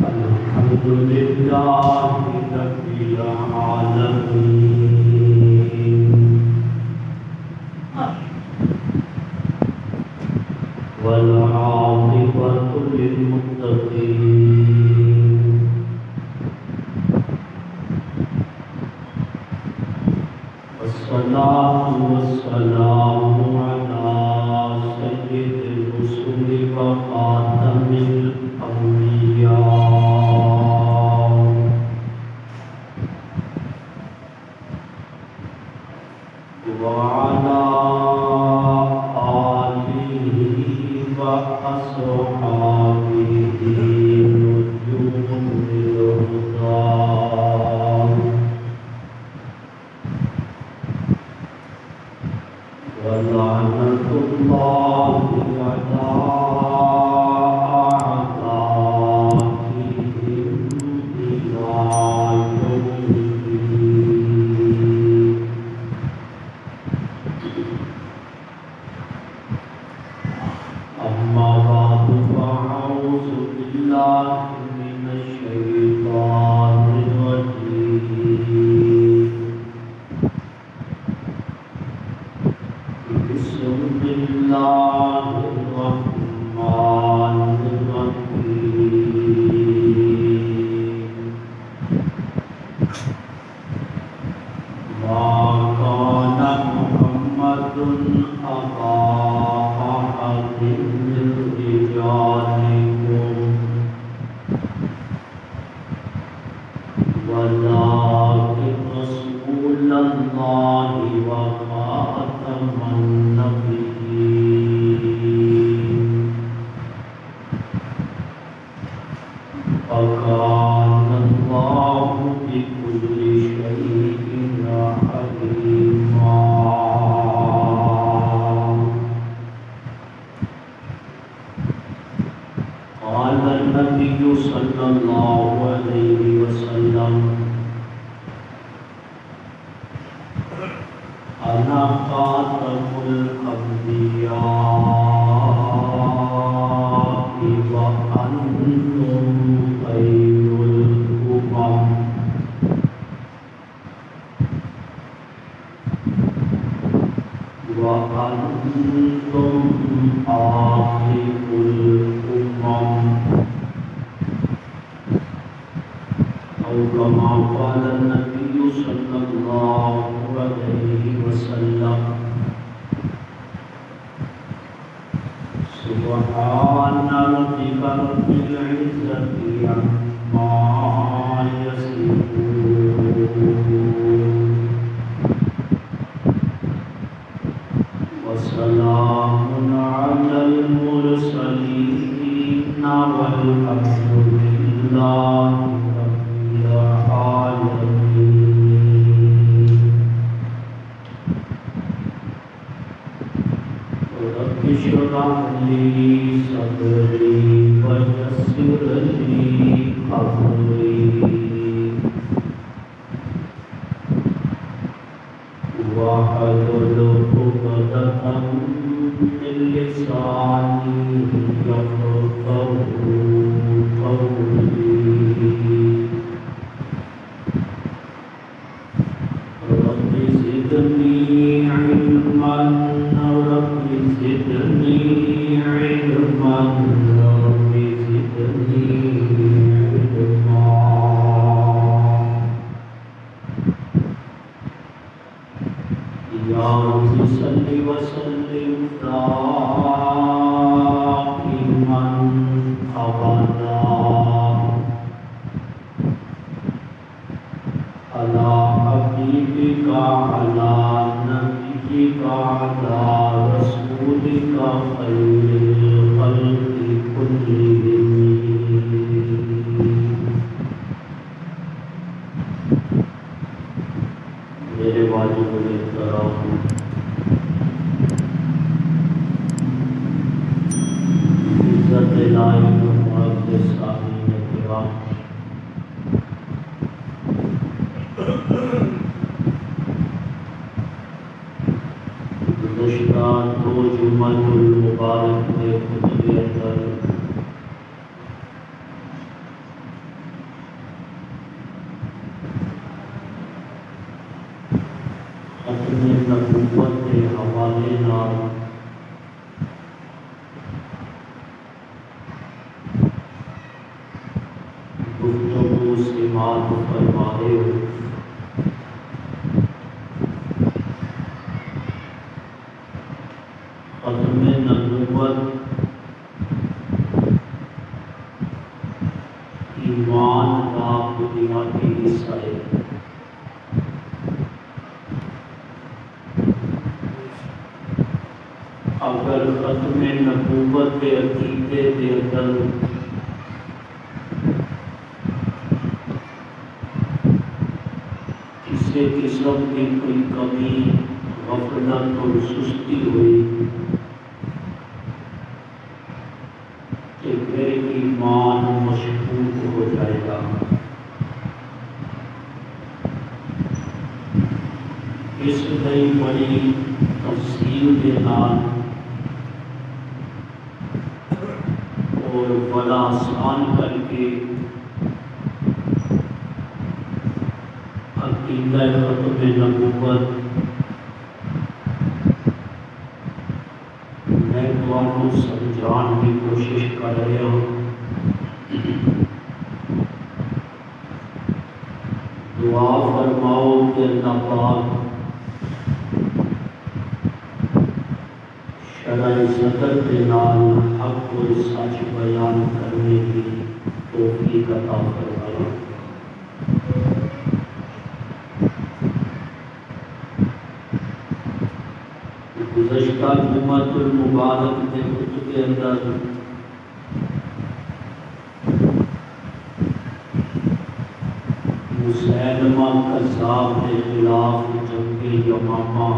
الحمد لله رب العالمين والعاقبة للمتقين والصلاة والسلام على سيد الرسل وخاتم الأنبياء وعلى آله وأصحابه نجوم الهدى ولعنة الله على أعدائهم إلى يوم الدين. أما بعد فأعوذ بالله من الشيطان الرجيم. بسم الله الرحمن الرحيم. ما كان محمد أبا أحد من رجالكم ولكن رسول الله وخاتم النبيين وكان الله بكل شيء عليما. قال النبي صلى الله عليه وسلم أنا خاتم الأنبياء وأنتم خير الأمم. وأنتم آخر الأمم أو كما قال النبي صلى الله عليه وسلم. سبحان ربك رب العزة عما يصفون وسلام على المرسلين والحمد لله رب العالمين. رب اشرح لي صدري ويسر لي أمري واحلل عقدة من لساني يفقهوا قولي. رب زدني علما رب زدني علما رب زدني علما. يا رب صل وسلم دائما أبدا على حبيبك على نبيك على رسولك خير الخلق كلهم. میرے واجب الاحترام عزت الہی کے سامعین کرام، گزشتہ دو جمعہ المبارک میں خطبے اندر ختم نبوت کے حوالے نال گفتگو سماعت فرما رہے ہو۔ ختم نبوت ایمان کا بنیادی حصہ ہے۔ اگر ختم نبوت کے عقیدے کے اندر کسی قسم کی کوئی کمی، غفلت اور سستی ہوئی تو پھر ایمان مشکوک ہو جائے گا۔ اس لیے بڑی تفصیل کے نال اور بڑا آسان کر کے عقیدہ ختم نبوت میں تمہیں سمجھان کی کوشش کر رہا ہوں۔ دعا فرماؤ کہ اللہ پاک شرع صدر کے نال حق اور سچ بیان کرنے کی توفیق عطا فرمائے۔ گزشتہ جمعۃ المبارک کے خطبے کے اندر مسیلمہ کذاب کے خلاف جنگ یمامہ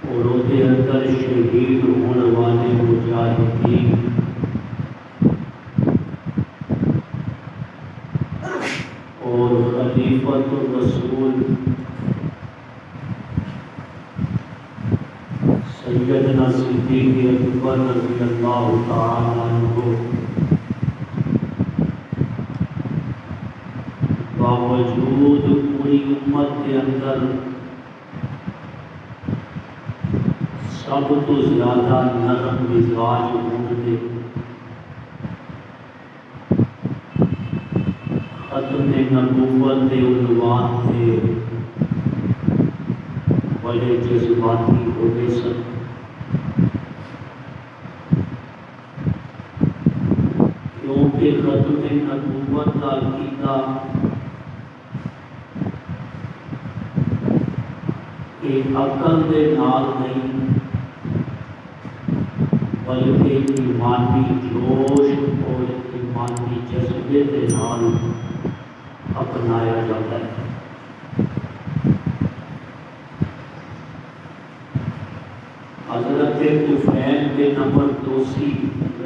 اور اس کے اندر شہید ہونے والے مجاہدین اور خلیفۃ الرسول سیدنا صدیق اکبر رضی اللہ تعالی عنہ باوجود پوری امت کے اندر سب تو زیادہ نرم مزاج ہونے ختم نبوت کے عنوان سے بڑے جذباتی ہو گئے سن۔ کیونکہ ختم نبوت کا عقیدہ ایک عقل کے نال نہیں بلکہ ایمانی جوش اور ایمانی جذبے کے نال اپنایا جاتا ہے۔ حضرت طفیل کے نمبر دوسی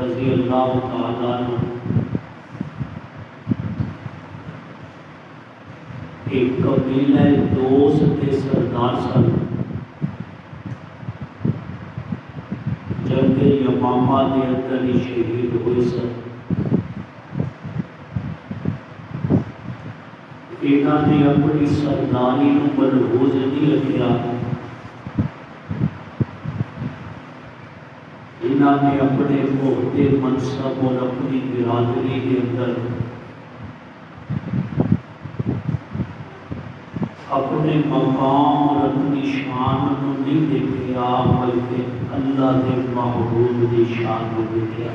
رضی اللہ تعالیٰ عنہ ایک قبیلہ دوس کے سردار سن۔ جنگ یمامہ کے اندر ہی شہید ہوئے سن۔ انہوں نے اپنی سرداری کو ملحوظ نہیں رکھا، انہوں نے اپنے عہدے منصب اور اپنی برادری کے اندر اپنے مقام اور اپنی شان کو نہیں دیکھا بلکہ اللہ کے محبوب کی شان کو دیکھا۔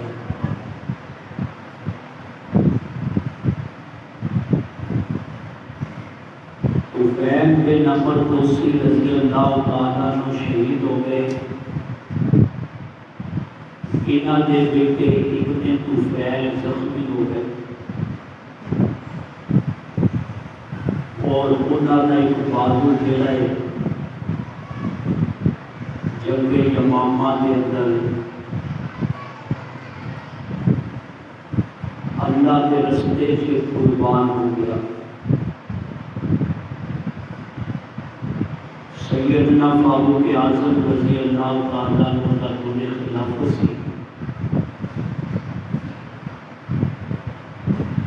طفیل کے نمبر دوسی رضی اللہ تعالیٰ عنہ شہید ہو گئے۔ انہوں نے بیٹے ابن طفیل زخمی ہو گئے اور انہوں نے ایک بازو جڑا ہے جنگ یمامہ کے اندر اللہ کے رستے سے قربان ہو گیا۔ سیدنا فاروق اعظم رضی اللہ تعالیٰ عنہ کا دور خلافت سی۔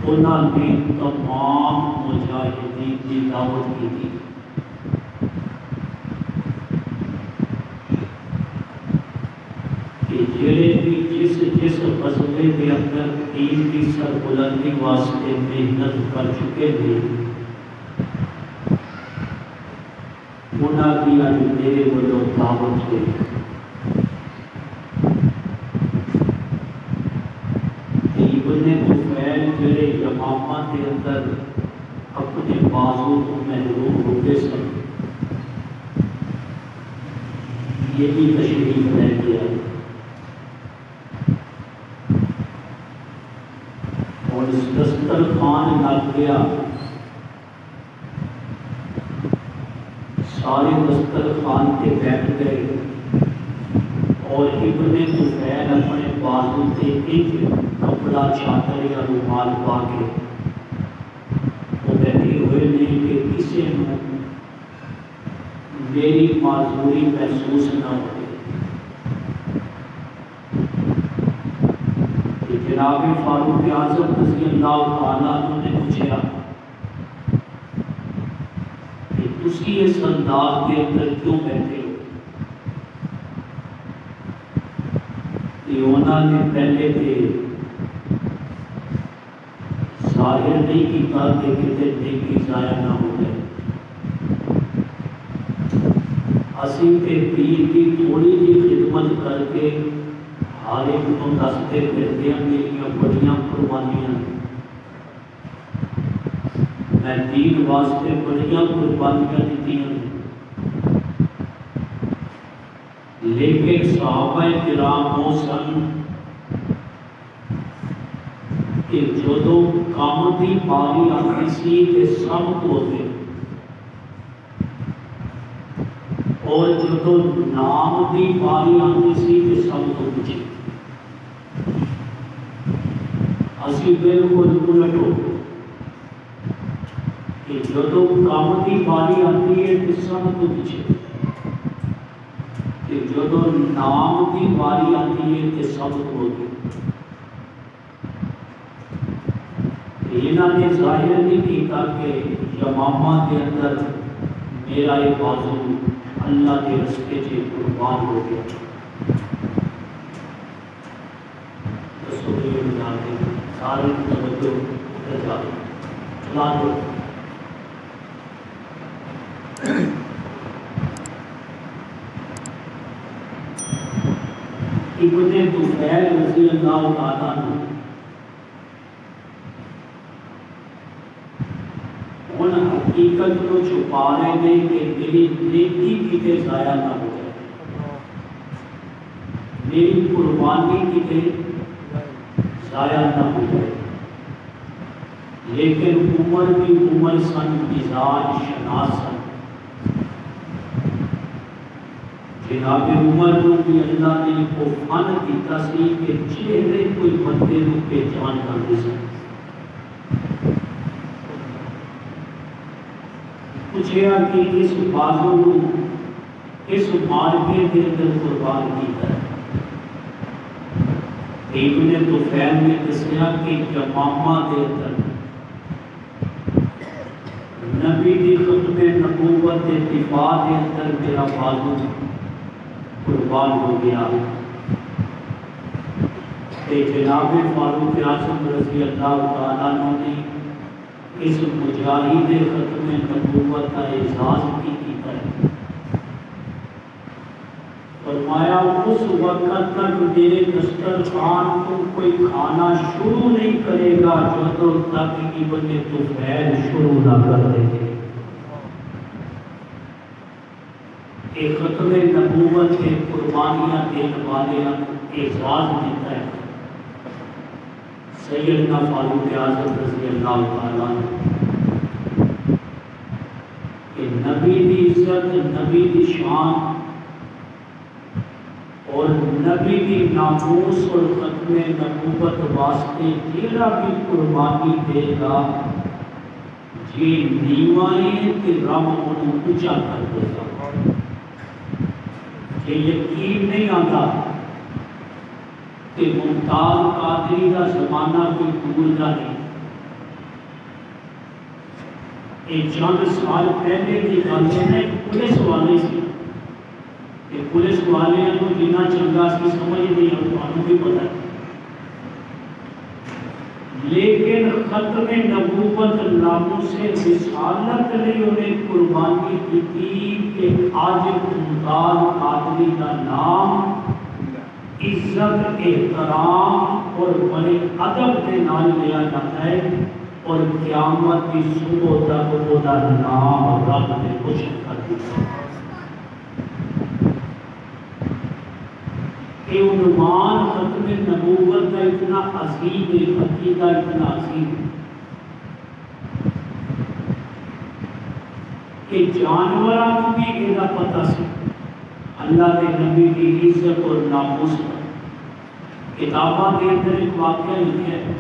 انہوں نے تمام مجاہدین کی دعوت کی تھی کہ جڑے بھی جس غزوے کے اندر دین کی سربلندی واسطے محنت کر چکے تھے انہوں کی اج میرے والوں دعوت ہوئی ابن طفیل جڑے یمامہ کے اندر اپنے بازو کو محروم ہوتے سن یہ بھی تشریف لے گیا اور اس دسترخوان لگ گیا سارے دسترخوان کے بیٹھ گئے اور ابن طفیل اپنے بازو سے ایک کپڑا چادر یا رومال پا کے وہ بیٹھے ہوئے نہیں کہ کسی نے میری معذوری محسوس نہ ہو کہ جناب فاروق اعظم رضی اللہ تعالیٰ عنہ نے پوچھا کہ تسی اس انداز کے اندر کیوں بیٹھے ہو؟ کہ انہوں نے پہلے کے ظاہر نہیں کیتا کہ کتے نیکی ضائع نہ ہو جائے اسی کے پیر کی تھوڑی جی خدمت کر کے ہر ایک کو دستے پھرتے ہیں میری بڑیاں قربانیاں میں دین واسطے بڑیاں قربانیاں دیتی ہیں لیکن صحابہ کرام وہ سن کہ جدو کام دی باری آتی سی تے سب ہوتے اور جدو نام دی باری آتی سی تے سب تو پوچھے اسی بالکل الٹ ہو کہ جدو کام دی باری آتی ہے تے سب تو پوچھے کہ جدو نام دی باری آتی ہے تے سب تو ہوتے انہوں نے ظاہر نہیں کیتا کہ یمامہ کے اندر میرا ایک بازو اللہ کے رستے سے قربان ہو گیا سارے توجہ چلا دو ابن طفیل رضی اللہ تعالیٰ عنہ ان حقیقت کو چھپا رہے ہیں کہ میری نیکی کتے ضائع نہ ہو جائے میری قربانی کتے ضائع نہ ہو جائے لیکن عمر بھی عمر سن مزاج شناس سن جناب عمر کو بھی اللہ نے کو فن دیتا سی کہ چہرے کوئی بندے کو پہچان کرتے سن پوچھا کہ اس بازو اس مارکے کے اندر قربان کیتا ہے ابن طفیل نے دسیا کہ یمامہ کے اندر نبی دی ختم نبوت کے دفاع کے اندر میرا بازو قربان ہو گیا کہ جناب فاروق اعظم رضی اللہ تعالیٰ عنہ نے اس مجاہد ختم نبوت کا اعزاز بھی کیتا ہے فرمایا اس وقت تک میرے دسترخوان کو کوئی کھانا شروع نہیں کرے گا جب تک ابن طفیل شروع نہ کر دے گے ایک ختم نبوت کے قربانیاں دینے والے اعزاز دیتا ہے سیدنا فاروق اعظم رضی اللہ تعالیٰ عنہ کہ نبی دی عزت نبی دی شان اور نبی دی ناموس اور ختم نبوت واسطے جیڑا بھی قربانی دے گا جی نیوائیں تے رب انہوں اونچا کر دے گا یہ یقین نہیں آتا کہ ممتاز قادری کا زمانہ کوئی دور کا نہیں یہ چند سال پہلے کی گل ہے، پولیس والے سی، پولیس والے کو جنہ چنگا سی سمجھ نہیں تمہیں بھی پتا ہے، لیکن ختم نبوت ناموس رسالت لیے انہیں قربانی کی کہ آج ممتاز قادری کا نام عزت احترام اور بڑے ادب کے نام لیا جاتا ہے، اور قیامت کی صبح تک وہ نام رب نے روشن کر دیا۔ یہ عنوان ختم نبوت کا اتنا عظیم ہے، عقیدہ اتنا عظیم ہے کہ جانوراں کو بھی یہ پتہ سی اللہ کے نبی کی عزت اور ناموس کا۔ کتاباں کے اندر ایک واقعہ لکھا ہے،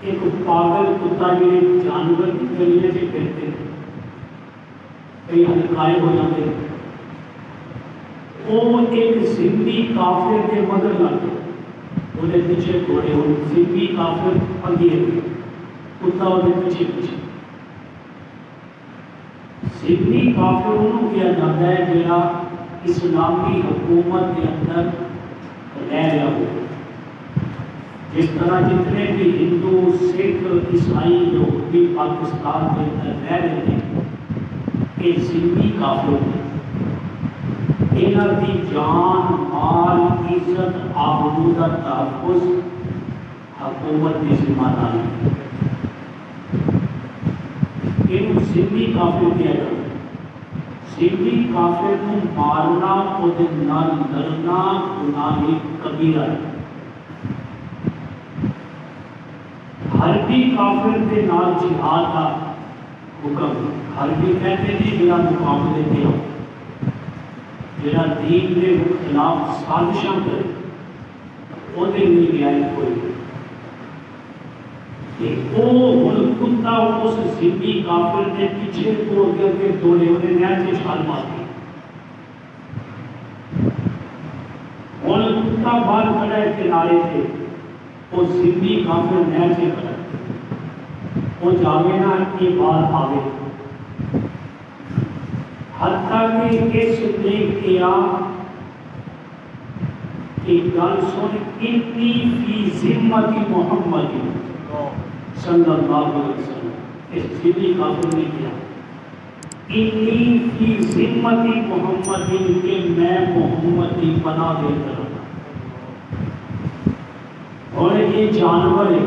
ایک پاگل کتا جڑے جانور کی گلیاں سے پھرتے ہیں، کئی ہلکائے ہو جاتے ہیں، وہ ایک ذمی کافر کے مگر لگ گئے، وہ پیچھے گھوڑے ہو، ذمی کافر اگے ہوئے، کتا وہ پیچھے پیچھے۔ ذمی کافر انہوں کیا جاتا ہے جڑا اسلامی حکومت کے اندر رہ رہا ہو، جس طرح جتنے بھی ہندو، سکھ، عیسائی، یہودی پاکستان کے اندر رہ رہے ہیں، یہ ذمی کافر ہیں، انہاں دی جان، مال، عزت، آبرو کا تحفظ حکومت کی ذمہ داری ہے۔ یہ ذمی کافر کیا جاتا ہے۔ ذمی کافر کو مارنا، وہ نال لڑنا گناہ کبیرہ ہے۔ حربی کافر کے نال جہاد کا حکم، حربی کہتے ہیں جڑا مقابلے کے ہو، جڑا دین کے خلاف سازشاں کرے، وہ نہیں رعایت کوئی کہ وہ ہن کتا اس ذمی کافر کے پیچھے توڑ کے دوڑے، انہیں نہر سے چھال مار دی، ہن کتا باہر کھڑا ہے کنارے سے، وہ ذمی کافر نہر سے کھڑا ہے، وہ جاوے نا کہ باہر آوے، حتیٰ کہ اس نے کیا کہ گل سن، انی فی ذمت محمد صلی اللہ علیہ وسلم، اس ذمی کافر نے کیا انی فی ذمت محمد، کہ میں محمد کی پناہ دے کر رہا، اور یہ جانور ہے،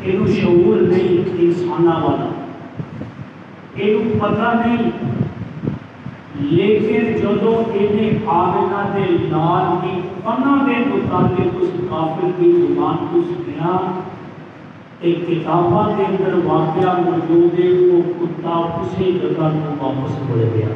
یہ شعور نہیں انسانہ والا، یہ پتہ نہیں، لیکن جدو انہیں آمنہ دے لال کی پناہ دے متعلق اس کافر کی زبان کو سنیا، ایک کتابہ کے اندر واقعہ موجود ہے، وہ کتا اسی جگہ کو واپس مڑ گیا۔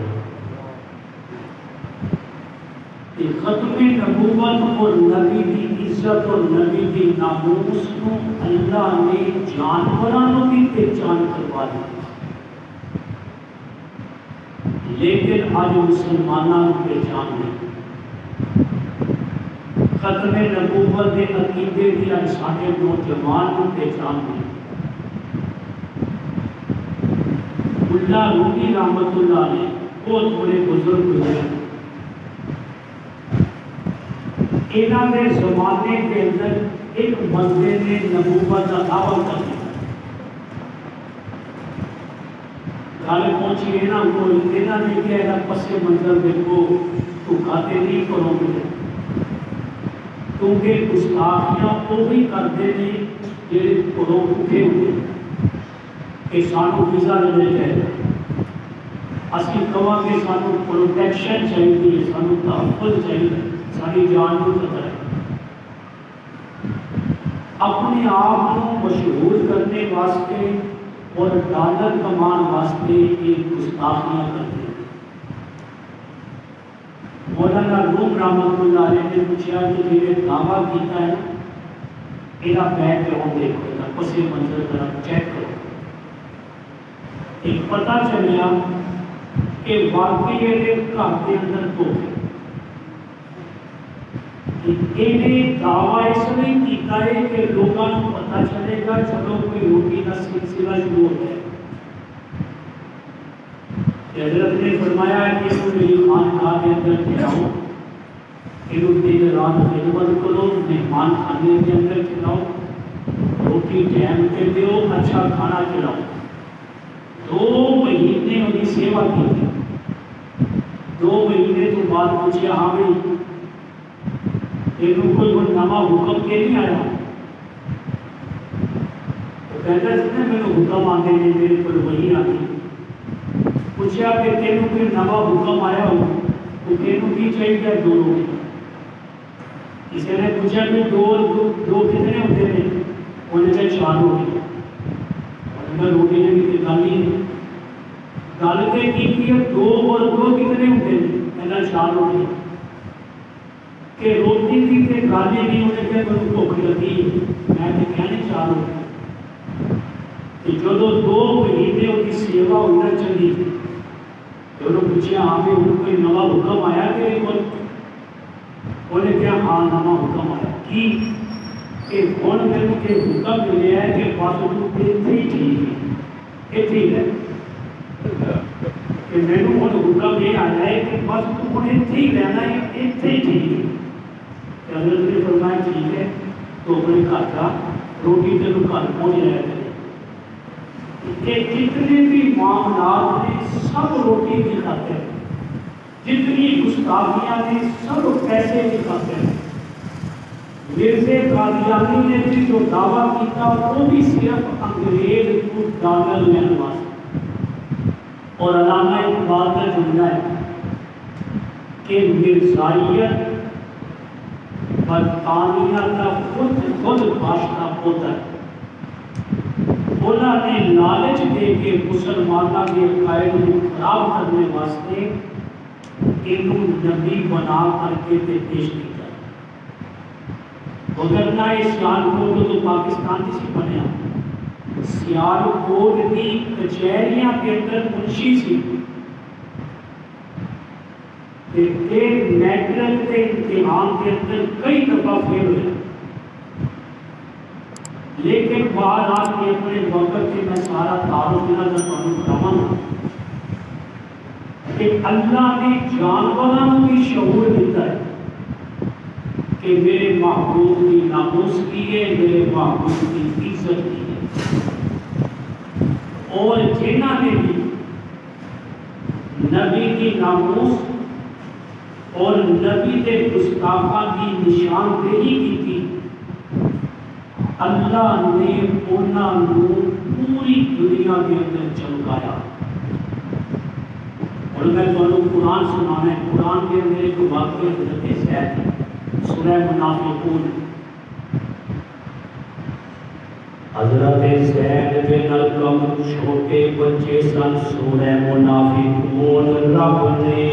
ختم نبوت اور نبی کی عزت اور نبی کی ناموس کو اللہ نے جانوروں کی پہچان کروا دی، لیکن آج مسلمانوں کی پہچان نہیں۔ ختم نبوت کے عقیدے کی آج سارے نوجوان کو پہچان نہیں۔ ملا رومی رحمت اللہ نے بہت بڑے بزرگ ہوئے، انہاں نے زمانے کے اندر ایک بندے نے نبوت کا دعویٰ کر دیا، گل پہنچی یہاں کو، انہوں نے کیا پس منظر دیکھو، تو کھاتے نہیں کرو گے، کیونکہ گستاخیاں وہی کرتے ہیں جہے گھروں اٹھے ہوئے کہ سانو ویزا ملے جائے، اسی کہاں کہ سانو پروٹیکشن چاہیے، سانو تحفظ چاہیے، ساری جان کو خطرہ ہے۔ اپنے آپ کو مشہور کرنے واسطے اور ڈالر کمان واسطے ایک گستاخیاں کرتے ہیں۔ مولانا روم رحمت اللہ علیہ نے پوچھا کہ میرے دعویٰ کیتا ہے میرا بیک گراؤنڈ دیکھو، پس منظر طرف چیک کرو، ایک پتہ چلیا کہ واقعی یہ گھر کے اندر تو دعویٰ اس لیے کیتا ہے کہ لوگوں کو پتہ چلے گا چلو کوئی روٹی کا سلسلہ شروع ہو جائے. حضرت نے فرمایا کہ تم میری خانقاہ کے اندر کھلاؤ، دن رات خدمت کرو، مہمان خانے کے اندر کھلاؤ، روٹی ٹائم پہ دیو، اچھا کھانا کھلاؤ. 2 مہینے ان کی سیوا کی تھی. 2 مہینے تو بعد پوچھا ہاں بھائی تینوں کوئی نواں حکم کے نہیں آیا؟ وہ کہتا ہے میرے حکم آتے ہیں میرے کو وہی آتی. پوچھا کہ تینوں کوئی نواں حکم آیا ہو تو تینوں کی چاہیے 2 روٹی. کسی نے پوچھا کہ دو کتنے ہوتے ہیں؟ انہوں نے 4 روٹی. روٹی نے بھی گالی گالتے کی 2 اور 2 کتنے ہوتے ہیں؟ کہنا 4 روٹی. کہ روٹی کی کہ گالی نہیں ہونے کے میں بھوک لگی میں نے کہنے 4 روٹی. جو 2 مہینے ان کی سیوا ہونا چلی تو انہوں نے پوچھا ہاں بھی ان کوئی نواں حکم آیا کہ انہیں کیا ہاں نواں حکم آیا کی کہ کون میرے کے حکم ملے ہے کہ بات تو اتنے ہی ٹھیک ہے کہ میرے کو حکم یہ آیا ہے کہ بس تم اتنے ہی رہنا ہے اتنے ہی ٹھیک ہے. حضرت نے فرمایا ٹھیک ہے تو اپنے گھر کا روٹی تینوں گھر پہنچ جایا کرے. کہ جتنے بھی معاملات نے سب روٹی کی خاطر، جتنی گستاخیاں نے سب پیسے کی خاطر. مرزا قادیانی نے بھی جو دعویٰ کیا وہ بھی صرف انگریز کو ڈالر لینے واسطے. اور علامہ اقبال کا جملہ ہے کہ مرزائیت برطانیہ کا خود بادشاہ پوتا ہے. انہوں نے لالچ دے کے مسلمانوں کے عقائد کو خراب کرنے واسطے انہوں نبی بنا کر کے پیش کیا. وگرنہ سیالکوٹ تو پاکستان کی سی بنیا. سیالکوٹ کی کچہریاں کے اندر منشی سی میٹرک کے امتحان کے اندر کئی دفعہ فیل ہوئے. لیکن بعد آ کے اپنے وقت سے میں سارا تعارف کراواں کہ اللہ نے جانوروں کو بھی شعور دیتا ہے کہ میرے محبوب کی ناموس کی ہے، میرے محبوب کی عزت کی ہے. اور جنہوں نے بھی نبی کی ناموس اور نبی کے گستاخاں کی نشاندہی کی تھی، اللہ نے انہوں پوری دنیا کے اندر چمکایا. اور میں تمہیں قرآن سنانا ہے. قرآن کے اندر ایک واقعہ حضرت زید سورہ منافقون. حضرت زید بن ارقم چھوٹے بچے سن. سورہ منافقون رب نے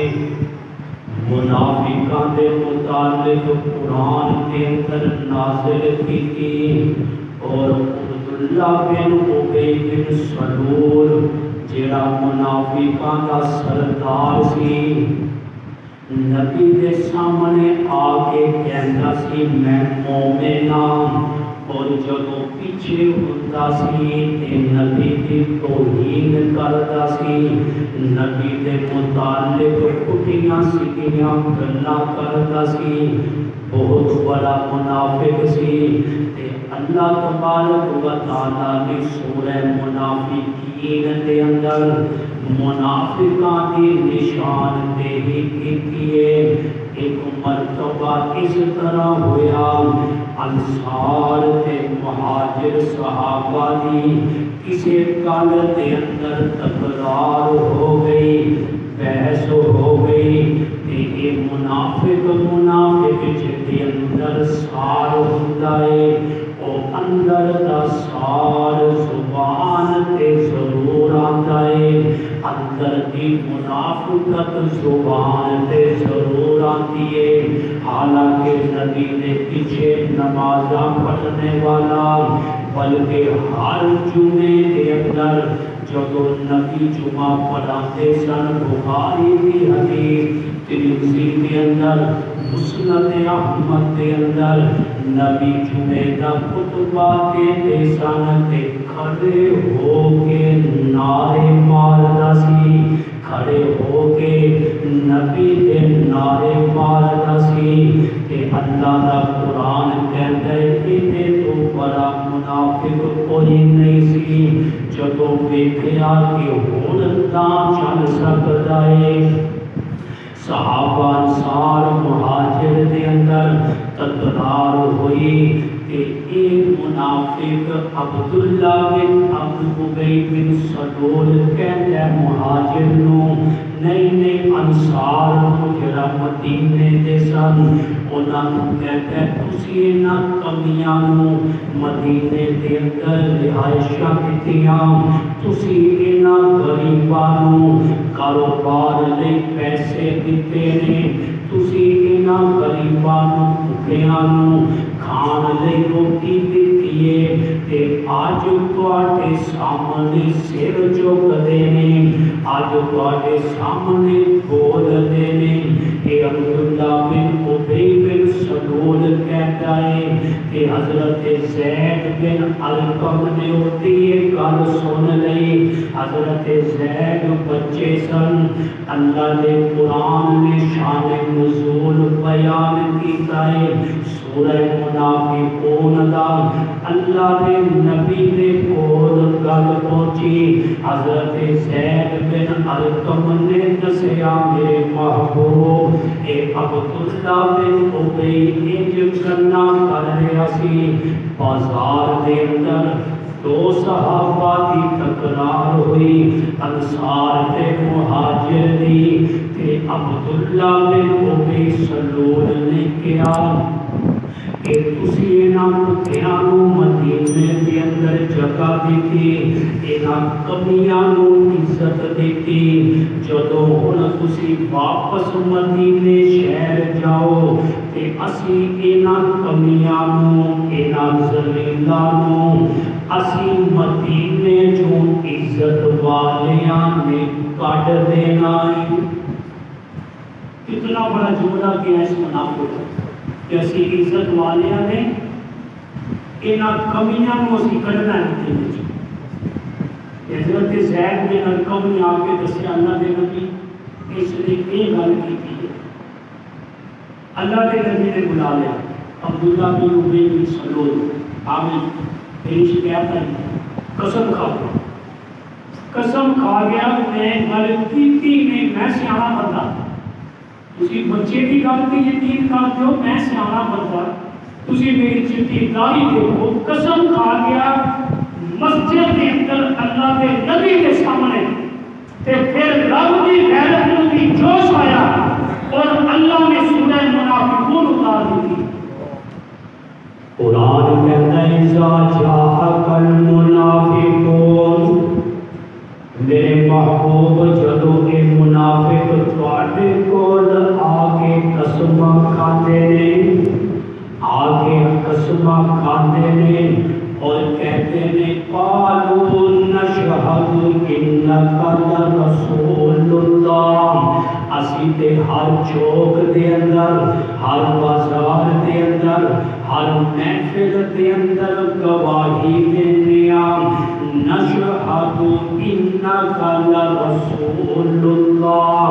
منافقان دے متعلق قرآن کے اندر نازل کی تھی. اور عبداللہ بن ابی بن سلول جڑا منافقان دا سردار سی نبی کے سامنے آ کے کہندا سی میں مومن ہاں. اور جب پیچھے ہوتا سی تے نبی کی توہین کرتا سی، نبی کے متعلق کٹیاں سیدھیاں گلاں کرتا سی. بہت بڑا منافق سی. تے اللہ تبارک و تعالی نے سورہ منافقین دے اندر منافقاں دی نشاندہی کی ہے. ایک مرتبہ اس طرح ہویا انصار تے مہاجر صحابہ دی کسی گل دے اندر تکرار ہو گئی، بحث ہو گئی. یہ منافق جدی اندر سار ہوندا ہے او اندر دا سار زبان تے ضرور آندا ہے. اندر دی منافقت زبان تے ضرور آتی ہے. حالانکہ نبی نے پیچھے نمازاں پڑھنے والا بلکہ ہر جمعے کے اندر جب نبی جمعہ پڑھاتے سن بخاری کی حدیث ترمذی کے اندر، مسند احمد کے اندر نبی جمعہ خطبہ دیتے سن تے کھڑے ہو کے نعرے ماردا سی، کھڑے ہو کے نبی دے نعرے ماردا سی تے اللہ دا قرآن کہندا ہے کہ تو بڑا منافق کوئی نہیں سی، جدوں ویکھیا کہ ہن تاں چل سکدا ہے، صحابہ انصار مہاجر دے اندر تکرار ہوئی کہ ایک منافق عبداللہ بن ابی بن سلول کہندا مہاجر نو، نہیں انصار نو جڑا مدینے دے سن انہاں نو کہندا تسی انہاں کمیاں نو مدینے دے اندر رہائشاں دتیاں، تسی انہاں غریباں نو کاروبار لئی پیسے دتے نے، تسی انہاں غریباں نو بھوکیاں نو کھان لئی روٹی دتی ہے تے اج تواڈے سامنے سر چکدے نے، اج تواڈے سامنے بولدے نے۔ اے عبداللہ بن ابی بن سلول کہتا ہے کہ حضرت زید بن ارقم نے اٹھی یہ گل سن لئی، حضرت زید بچے سن، اللہ دے قرآن نے شان نزول بیان کیتا ہے، سورہ منافقون دا اللہ دے نبی دے کول گل پہنچی، حضرت زید بن ارقم نے دسیا میرے محبوب اے عبداللہ بن ابی انج کرنا کر رہا سی، بازار دے اندر دو صحابہ کی تکرار ہوئی، انصار تے مہاجر دی، تے عبداللہ بن ابی سلول نے کہا کہ تسی انہاں کتیاں نو مدینے دے اندر جگہ دیتی، انہاں کمیاں نو عزت دیتی، جدوں ہن تسی واپس مدینے شہر جاؤ تے اسی انہاں کمیاں نو انہاں ذلیلاں نو اسی مدینے چوں عزت والیاں نے کڈ دینا ہے۔ کتنا بڑا جملہ کیا اس منافق کہ اسی عزت والیاں نے انہاں کمیاں نو اسی کڈنا ہے۔ حضرت زید بن ارقم نے آ کے دسیا اللہ دے نبی اس نے یہ گل کی ہے، اللہ کے نبی نے بلا لیا عبداللہ بن ابی بن سلول، آمین پیش کیا تھا، قسم کھا گیا، قسم کھا گیا میں غلطی کی نہیں، میں سیاح بندہ، تسی بچے کی گل تے یقین کر دو، میں سیاح بندہ، تسی میری چٹی داری دیکھو، قسم کھا گیا مسجد کے اندر اللہ کے نبی کے سامنے تے پھر رب کی غیرت نو بھی جوش آیا اور اللہ نے سورہ منافقون اتار دی۔ قرآن کہتا ہے اذا جاءک المنافقون، میرے محبوب جدو اے منافق تواڈے کول آ کے قسم کھاندے نے، آ کے قسم کھاندے نے اور کہتے ہیں قالوا نشہد انک لرسول اللہ، اسی تے ہر چوک دے اندر، ہر بازار دے اندر، ہر محفل دے اندر گواہی دینے نشہد انک لرسول اللہ،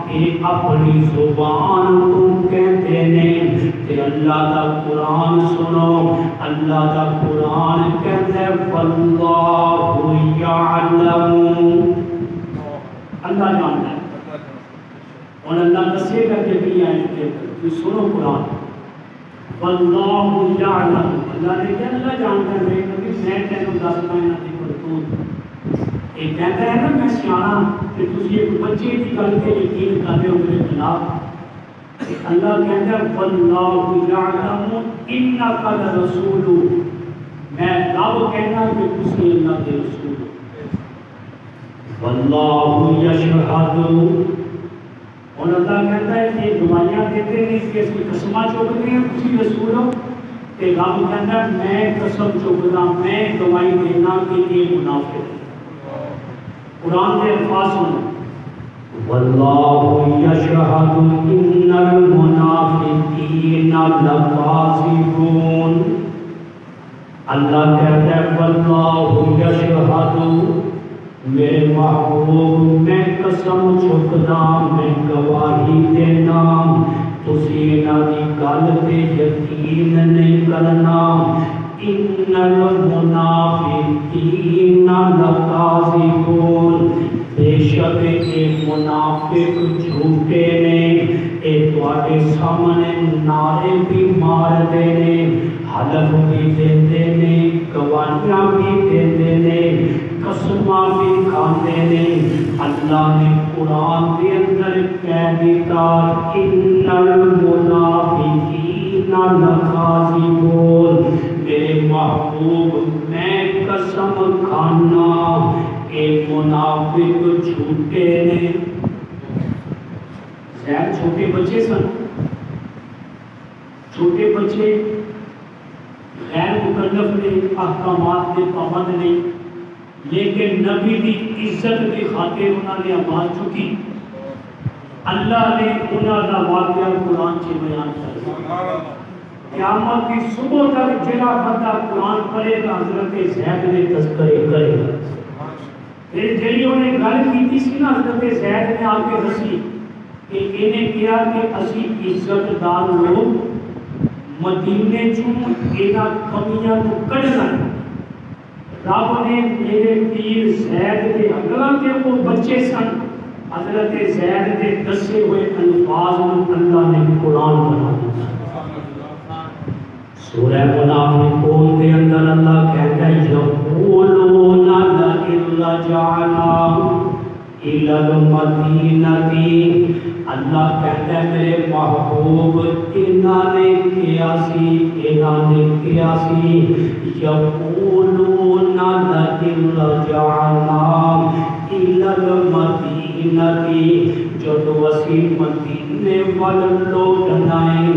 اے اپنی زبان تم کہتے ہیں تے اللہ دا قرآن سنو، اللہ دا قرآن کہتے واللہ یعلم، اللہ جانتا ہے، اور اللہ دسے گا کہ بھی آئے کہ سنو قرآن، واللہ یعلم، اللہ نے کہا اللہ جانتا ہے میرے نبی، میں تینوں دس پائنا دی کرتوت، ایک کہتا ہے نا میں سیانا کہ تسی ایک بچے کی گل کے یقین کر رہے ہو میرے خلاف، اللہ کہتا ہے واللہ یعلم انک لرسول، میں رب کہنا کہ تسی اللہ کے رسول ہو، واللہ یشہد، اور اللہ کہتا ہے کہ گواہیاں دیتے ہیں کہ اس کی قسمہ چوکتے ہیں تسی رسول ہو، کہ رب کہتا ہے میں قسم چوکتا، میں گواہی دینا کہ یہ منافق ہے۔ قرآن کے الفاظ سنو واللہ یشہد ان المنافقین لکاذبون. اللہ کہتا ہے واللہ یشہد، میرے محبوب میں قسم چکنا، میں گواہی دینا، تسی انہاں دی گل تے یقین نہیں کرنا. ان المنافقین لکاذبون، بے شک یہ منافق جھوٹے نے، اے تواڈے سامنے نعرے بھی مارتے نے، حلف بھی دیندے نے، گواہیاں بھی دیندے نے، قسماں بھی کھاندے نے. اللہ نے قرآن کے اندر کہہ دیتا ان المنافقین لکاذبون، میرے محبوب میں قسم کھانا کہ منافق جھوٹے نے. زید چھوٹے بچے سن، چھوٹے بچے غیر مکلف نے، احکامات کے پابند نہیں، لیکن نبی کی عزت کی خاطر انہوں نے آواز چکی. اللہ نے انہوں کا واقعہ قرآن سے بیان کیا. قیامت کی صبح تک جڑا بندہ قرآن پڑھے گا حضرت زید نے تذکرے کرے گا. پھر جڑی انہیں گل کی سی نا حضرت زید نے آ کے دسی کہ انہیں کیا کہ اسی عزت دار لوگ مدینے چوں انہاں کمیاں کو کڈنا. رب نے میرے پیر زید کے اگلا کے وہ بچے سن، حضرت زید کے دسے ہوئے الفاظ میں اللہ نے قرآن بنا دیا. سورہ منافقون کے اندر اللہ کہتا ہے یقولون لئن رجعنا الی المدینۃ، اللہ کہتا ہے میرے محبوب انہاں نے کیا سی یقولون لئن رجعنا الی المدینۃ، جدو اسی مدینے وال لوٹنا ہے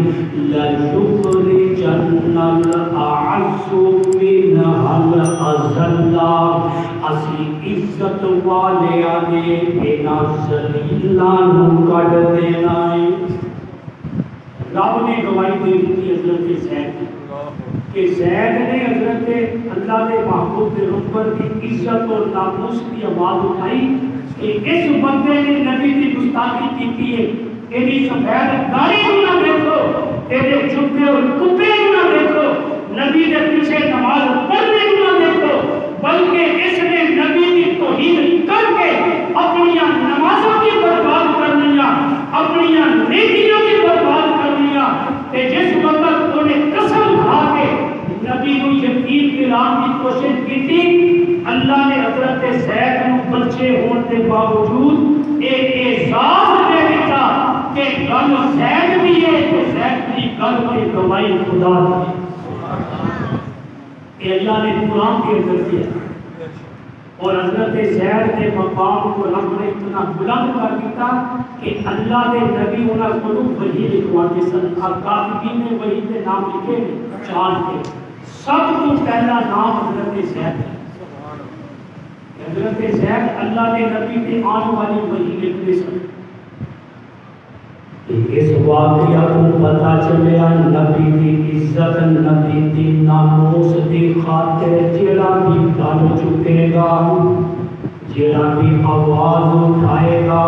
لَيُخْرِجَنَّ الْأَعَزُّ مِنْهَا الْأَذَلَّ، اسی عزت والے آنے بنا ذلیلان کٹ دینا ہے. رب نے گواہی دے دی حضرت زید کہ زید نے حضرت اللہ کے محبوب پیغمبر کی عزت اور ناموس کی آواز اٹھائی کہ اس بندے نے نبی کی گستاخی کی ہے. تیری سفید داڑھی کو نہ دیکھو، تیرے جبے اور کپے کو نہ دیکھو، نبی کے پیچھے نماز پڑھنے کو نہ دیکھو، بلکہ اس نے نبی کی توہین کر کے اپنی نمازوں کی برباد کر لیا، اپنی نیکیوں کی برباد کر لیا. کہ جس وقت تو نے قسم کھا کے نبی کو یقین دلانے کی کوشش کی تھی، اللہ نے حضرت زید کو بچے ہونے کے باوجود ایک اعزاز دے دیتا کہ گل زید بھی ہے تو زید کی گل کی گواہی خدا دی. کہ اللہ نے قرآن کے اندر کیا اور حضرت زید کے مقام کو رب نے اتنا بلند کر دیتا کہ اللہ نے نبی انہوں کو وحی لکھواتے سن. کاتبین نے وحی کے نام لکھے چار کے، سب کو پہلا نام حضرت زید ہے. حضرت زید اللہ نے نبی کے آنے والی وحی لکھتے سن. اس واقعہ کو پتا چلیا نبی کی عزت، نبی کی ناموس کی خاطر جڑا بھی گل چکے گا، جڑا بھی آواز اٹھائے گا،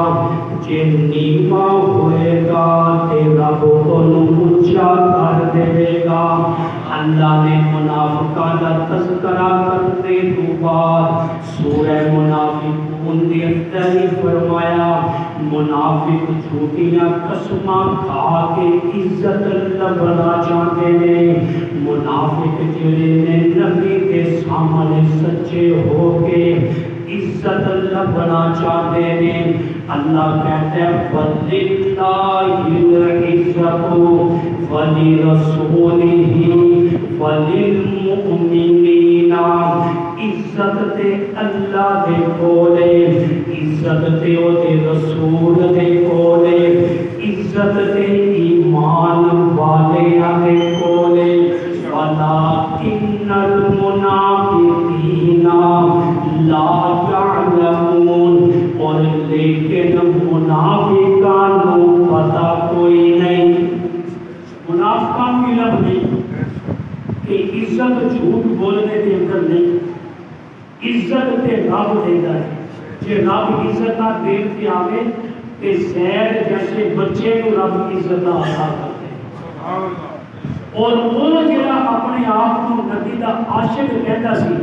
جے نیواں ہوئے گا تے رب اونوں اونچا کر دے گا. اللہ نے منافقاں دا تذکرہ کرنے تو بعد سورہ منافقون دے اندر ہی فرمایا منافق جھوٹیاں قسماں کھا کے عزت لبنا چاہتے ہیں. منافق جڑے نے نبی کے سامنے سچے ہو کے عزت لبنا چاہتے ہیں. اللہ کہتا ہے فَلِلَّهِ الْعِزَّةُ وَلِرَسُولِهِ وَلِلْمُؤْمِنِينَ، عزت تے اللہ دے کولے، عزت تے او دے رسول دے کولے، عزت تے ایمان والے دے کولے. وَلَٰكِنَّ الْمُنَافِقِينَ لَا يَعْلَمُونَ، اور لیکن منافق منافقاں کو علم نہیں کہ عزت جھوٹ بولنے کے اندر نہیں، عزت تے رب دیتا ہے. جے رب عزت نہ دے کے آوے تے زید جیسے بچے کو رب عزت نہ عطا کرتے ہیں. اور وہ جڑا اپنے آپ کو نبی دا عاشق کہتا سی،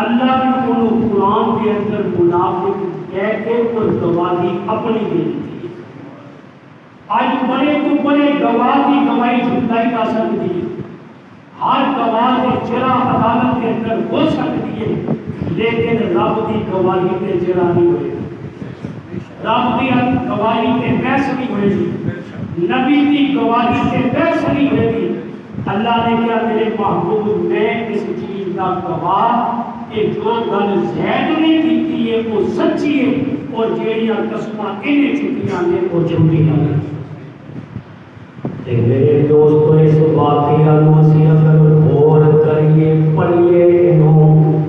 اللہ نے انہوں قرآن کے اندر منافق کہہ کے اور گواہی اپنی دے دی تھی. آج بڑے تو بڑے گواہ کی گواہی جھٹلائی جا سکتی ہے، ہر گواہ کے جرا عدالت کے اندر ہو سکتی ہے، لیکن رب کی گواہی کے جرا نہیں ہوئے، رب کی گواہی کے بحث نہیں ہوئے گی، نبی کی گواہی کے بحث نہیں ہوئے گی. اللہ نے کیا میرے محبوب میں اس چیز کا گواہ کہ جو گل زید نے کی ہے وہ سچی ہے اور جیڑیاں قسماں انہیں چھٹیاں نے وہ جھوٹیاں ہیں. میرے دوستو اس واقعہ کو اسی اگر غور کریے پڑھیے انہوں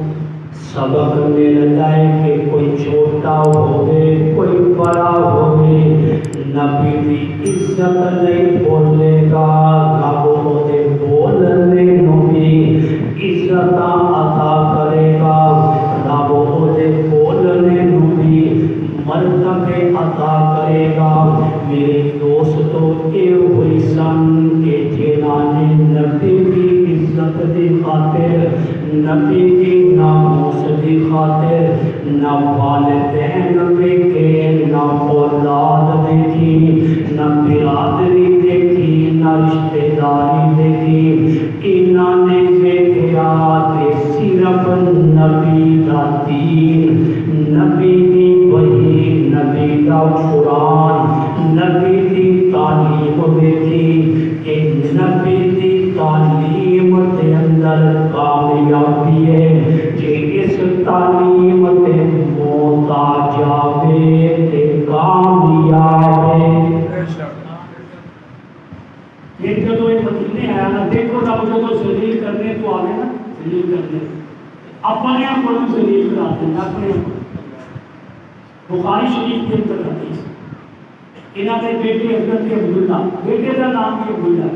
سبق ملتا ہے کہ کوئی چھوٹا ہوئے کوئی بڑا ہوئے نبی دی عزت نہیں بولے گا، رب دے بولنے نو بھی عزت عطا کرے گا، رب دے بولنے نو بھی مرتبے عطا کرے گا. میرے دوستو یہ ہوئی سن کہ جنہاں نے نبی کی عزت دی خاطر، نبی کی ناموس دی خاطر نہ والدین دیکھے، نہ اولاد دیکھی، نہ برادری دیکھی، نہ رشتہ داری دیکھی، انہوں نے دیکھا کہ صرف نبی دا دین، نبی دی وحی، نبی دا قرآن، نبی دی تعلیم دیکھی کہ نبی دی تعلیم کے اندر کامیابی ہے. جے اس تعلیم تے موت آ جاوے تے کامیاب ہے. یہ جدو یہ مدینے آیا نا، دیکھو رب جدو ذلیل کرنے تو آگے نا، ذلیل کرنے اپنے آپ کو ذلیل کراتے ہیں، اپنے آپ کو. بخاری شریف کے اندر حدیث انہاں دے بیٹے حضرت عبداللہ، بیٹے کا نام بھی عبداللہ،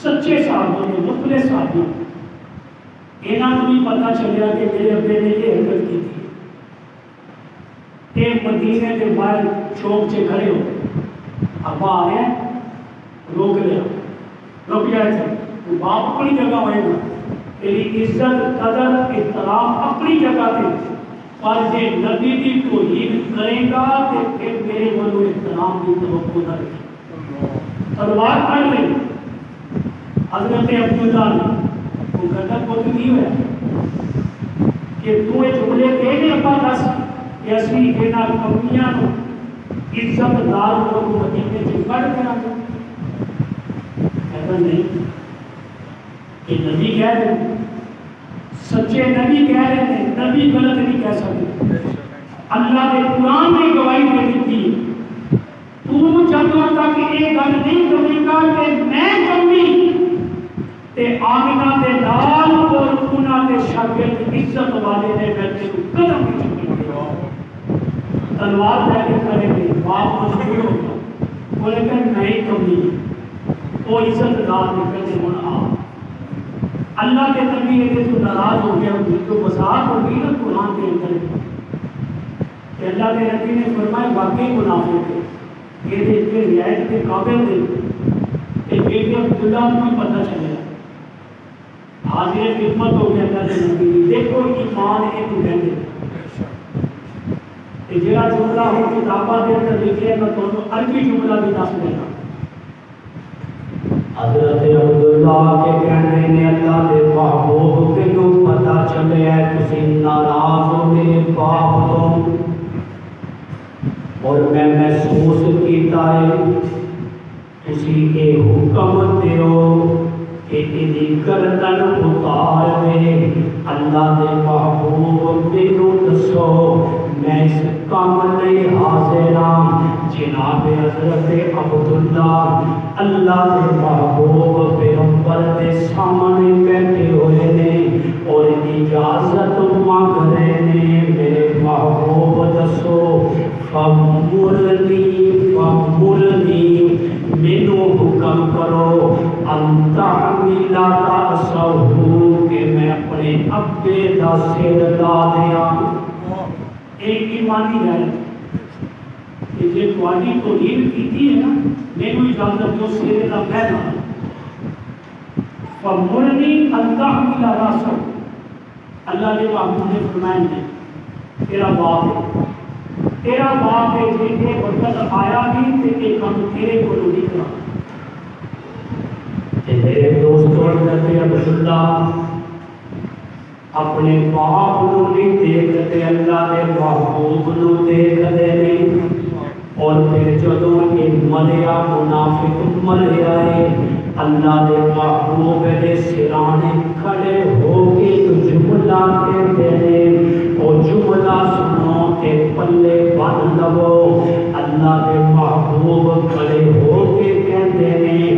سچے صحابہ نے، مخلص صحابہ. انہاں کو بھی پتہ چلیا کہ میرے ابے نے یہ حرکت کی تھی. ایک مدینے کے باہر چوک سے کھڑے ہو، ابا آئے روک لیا، رک جائے تھے. باپ اپنی جگہ ہوئے گا، تیری عزت قدر احترام اپنی جگہ پہ، پر جے نبی کی توہین کرے گا تو پھر میرے بولو احترام کی توقع نہ رکھے. تلوار کر لے. حضرت عبداللہ نے وہ گھٹا کو نہیں ہوا کہ تو یہ جملے کہنے ابا دس کہ اسی اینا کمیاں نو عزت دار لوگ مدینے سے کر کے آتا. ایسا نہیں کہ نبی کہہ رہے ہیں، سچے نبی کہہ رہے ہیں، نبی غلط نہیں کہہ سکتے. اللہ نے قرآن میں گواہی دے دیتی ہے. تو جب تک یہ گل نہیں کرے گا کہ میں کمی تے آمنہ دے لال اور انہاں دے شاگرد عزت والے نے بیٹھے کو قدم نہیں چکے، تلوار لے کے کھڑے تھے. باپ مجبور ہو گیا، بولے کہ نہیں کمی. وہ عزت دار نے کہتے ہونا آپ اللہ کے نبی یہ تو ناراض ہو گیا، جو وضاحت ہو گئی نا قرآن کے اندر کہ اللہ کے نبی نے فرمایا واقعی منافق ہے، یہ دیکھ کے رعایت کے قابل تھے کہ بیٹے عبداللہ کو بھی پتہ چلے حاضر خدمت ہو گیا اللہ کے نبی. دیکھو ایمان ایک کہتے کہ جڑا جملہ ہو کتاباں دے اندر لکھے میں تو عربی جملہ بھی دس دینا. حضرت عبداللہ کے کہنے نے اللہ دے محبوب کے جو پتہ چلے ہے تسی ناراض ہو میرے باپ تو، اور میں محسوس کیتا ہے تسی اے حکم دیو کہ انہی گردن اتار دے. اللہ دے محبوب مینوں دسو میں اس کام لئی حاضر ہاں. جناب حضرت عبداللہ اللہ دے محبوب پیغمبر دے سامنے بیٹھے ہوئے نے اور اجازت مانگ رہے نے. میرے محبوب دسو فمرنی فمرنی، مینوں حکم کرو اقیلا تأسہو کہ میں اپنے ابے دا سر لا دیا. ایک ایمانی ہے کہ جے تواڈی توہین کیتی ہے نا مینوں اجازت دیو سر دا پہلا فمرنی اللہ اقیلا راسو. اللہ نے محبوب نے فرمایا ہے تیرا باپ ہے تیرا باپ ہے جے کہ وقت آیا بھی تے کہ کم تیرے کو نہیں کرا. میرے دوستوں حضرت عبداللہ اپنے باپ کو نہیں دیکھتے اللہ کے محبوب کو دیکھتے نہیں. اور پھر جدوں یہ مریا منافق مریا ہے اللہ کے محبوب کے سرانے کھڑے ہو کے جملہ کہتے ہیں اور جملہ سنو کے پلے بن لو. اللہ کے محبوب کھڑے ہو کے کہتے ہیں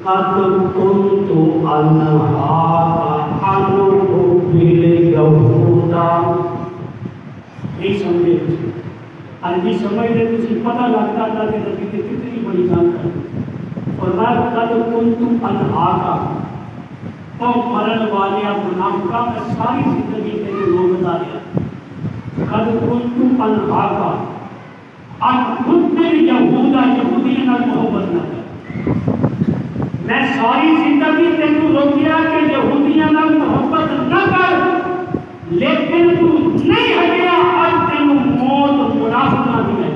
قد كنت انہا عنہ بالیہودا. نہیں سمجھے تھی عربی سمجھ لے تھی پتہ لگتا اللہ کے نبی کی کتنی بڑی جانکاری. فرمایا قد كنت انہا کا او مرن والیا منافقہ میں ساری زندگی تیرے لوگ داریا. قد كنت انہا کا ان خود بالیہودا یہودی نال محبت نہ کر. میں ساری زندگی تینوں روکیا کہ یہودیاں نال محبت نہ کر لیکن تو نہیں ہٹیا. اب تینوں موت منافقاں دی ہے.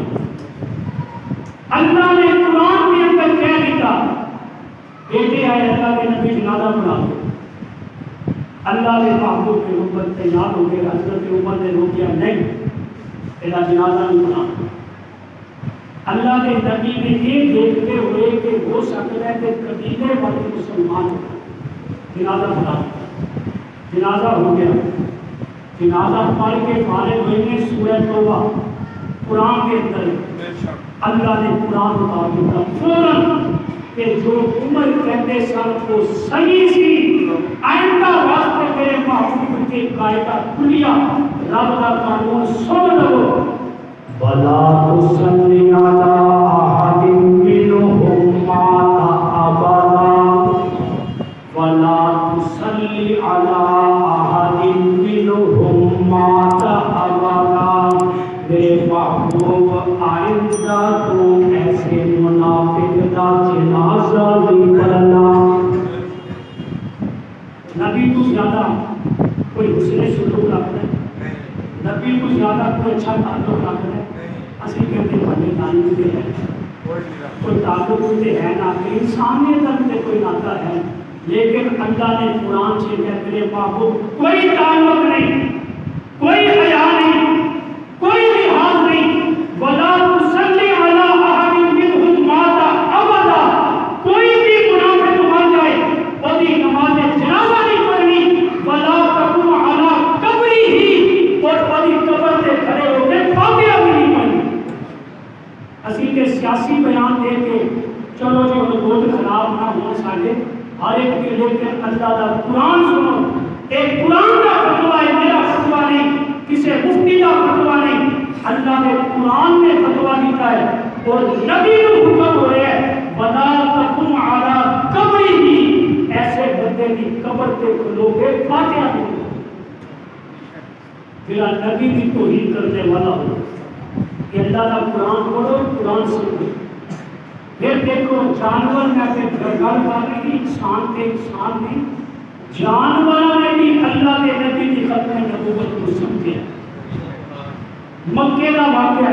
اللہ نے قرآن کے اندر کہہ دیتا بیٹے آئے اللہ کے نبی جنازہ پڑھا دو. اللہ نے محبوب کی محبت تیار ہو گئے. حضرت عمر نے روکیا نہیں تیرا جنازہ نہیں پڑھا. اللہ کے نبی نے یہ دیکھتے ہوئے کہ ہو سکتا ہے کہ قبیلے والے مسلمان جنازہ پڑھا. جنازہ ہو گیا. جنازہ پڑھ کے فارغ ہوئے نے سورہ توبہ قرآن کے اندر اللہ نے قرآن اتار دیا فوراً کہ جو عمر کہتے سن کو صحیح سی. آئندہ واسطے میرے محبوب کے قاعدہ کلیہ رب کا قانون سن لو. وَلَا تُصَلِّ عَلَىٰ أَحَدٍ مِّنْهُمْ مَاتَ أَبَدًا وَلَا تُصَلِّ عَلَىٰ أَحَدٍ مِّنْهُمْ مَاتَ أَبَدًا. میرے محبوب آئندہ تو ایسے منافق کا جنازہ نہیں پڑھنا. نبی تو زیادہ کوئی حسن سلوک رکھتا ہے نبی کو زیادہ کوئی اچھا تعلق رکھتا ہے. اسی کہتے پڑھنے تعلیم دے ہے کوئی تعلق سے ہے نہ کہ انسانیت سے کوئی ناتا ہے. لیکن اللہ نے قرآن سے کہتے ہیں محبوب کوئی تعلق نہیں کوئی حیا نہیں کوئی لحاظ نہیں. وَلَا تُصَلِّ عَلَىٰ أَحَدٍ مِّنْهُمْ مَاتَ أَبَدًا. کوئی بھی منافق مر جائے وہی نماز جنازہ نہیں پڑھنی. وَلَا تَقُمْ عَلَىٰ قَبْرِهِ اور وہی قبر سے کھڑے ہو کے فاتحہ بھی نہیں پڑھنی. اسی کے سیاسی بیان دے کے چلو جو حدود خراب نہ ہو سارے ہر ایک کے لیکن اللہ کا قرآن سنو. ایک قرآن کا فتویٰ ہے میرا فتویٰ نہیں کسی مفتی کا فتویٰ نہیں. اللہ نے قرآن میں فتویٰ دیتا ہے اور نبی کو حکم ہو رہے ہیں وَلَا تَقُمْ عَلَىٰ قَبْرِهِ. ایسے بندے کی قبر پہ کھلو گے فاتحہ نہیں. پھر نبی کی توہین کرنے والا ہو کہ اللہ کا قرآن پڑھو قرآن سنو. پھر دیکھو جانور میں سے گھر والے بھی انسان کے انسان بھی جانوروں نے بھی اللہ کے نبی کی ختم نبوت کو سمجھا. مکے کا واقعہ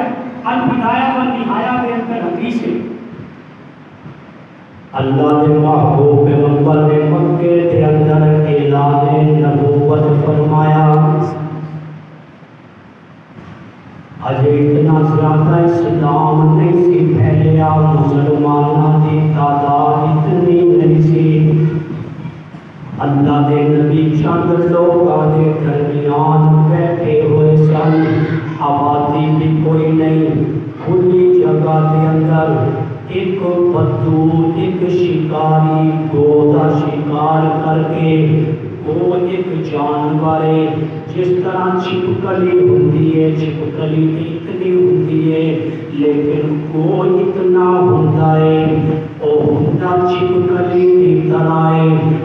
البدایہ و نہایہ کے اندر حدیث ہے. اللہ نے محبوب پیغمبر نے مکے کے اندر اعلان نبوت فرمایا. اجے اتنا زیادہ اسلام نہیں سی پھیلیا مسلمانوں کی تعداد اتنی نہیں سی. اللہ کے نبی چند لوگوں کے درمیان بیٹھے ہوئے سن. آبادی بھی کوئی نہیں. کھلی جگہ کے اندر ایک بدو ایک شکاری گودا شکار کر کے وہ ایک جانور ہے جس طرح چھپکلی ہوتی ہے. چھپکلی اتنی ہوتی ہے لیکن وہ اتنا ہوتا ہے اور ہوتا چھپکلی کی طرح ہے.